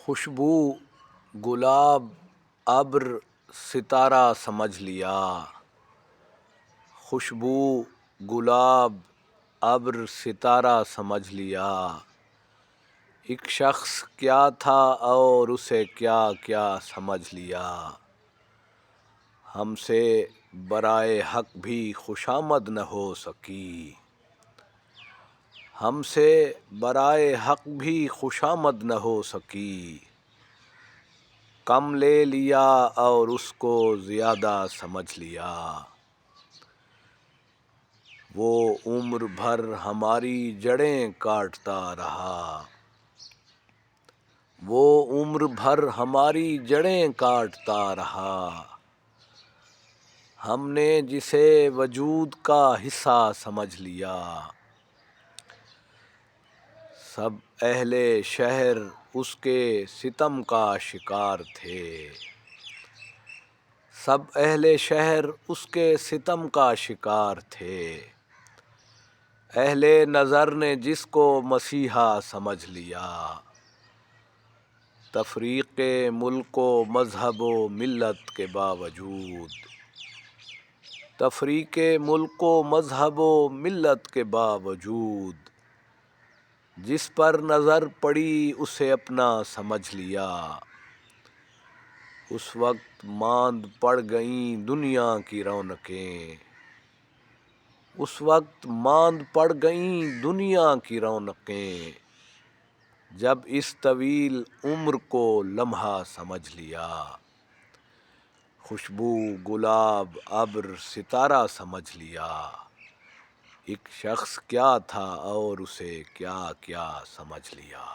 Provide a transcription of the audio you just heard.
خوشبو گلاب ابر ستارہ سمجھ لیا، خوشبو گلاب ابر ستارہ سمجھ لیا، ایک شخص کیا تھا اور اسے کیا کیا سمجھ لیا، ہم سے برائے حق بھی خوشامد نہ ہو سکی، ہم سے برائے حق بھی خوشامد نہ ہو سکی، کم لے لیا اور اس کو زیادہ سمجھ لیا، وہ عمر بھر ہماری جڑیں کاٹتا رہا، وہ عمر بھر ہماری جڑیں کاٹتا رہا، ہم نے جسے وجود کا حصہ سمجھ لیا، سب اہل شہر اس کے ستم کا شکار تھے، سب اہل شہر اس کے ستم کا شکار تھے، اہل نظر نے جس کو مسیحا سمجھ لیا، تفریق ملک و مذہب و ملت کے باوجود، تفریق ملک و مذہب و ملت کے باوجود، جس پر نظر پڑی اسے اپنا سمجھ لیا، اس وقت ماند پڑ گئیں دنیا کی رونقیں، اس وقت ماند پڑ گئیں دنیا کی رونقیں، جب اس طویل عمر کو لمحہ سمجھ لیا، خوشبو گلاب ابر ستارہ سمجھ لیا، ایک شخص کیا تھا اور اسے کیا کیا سمجھ لیا۔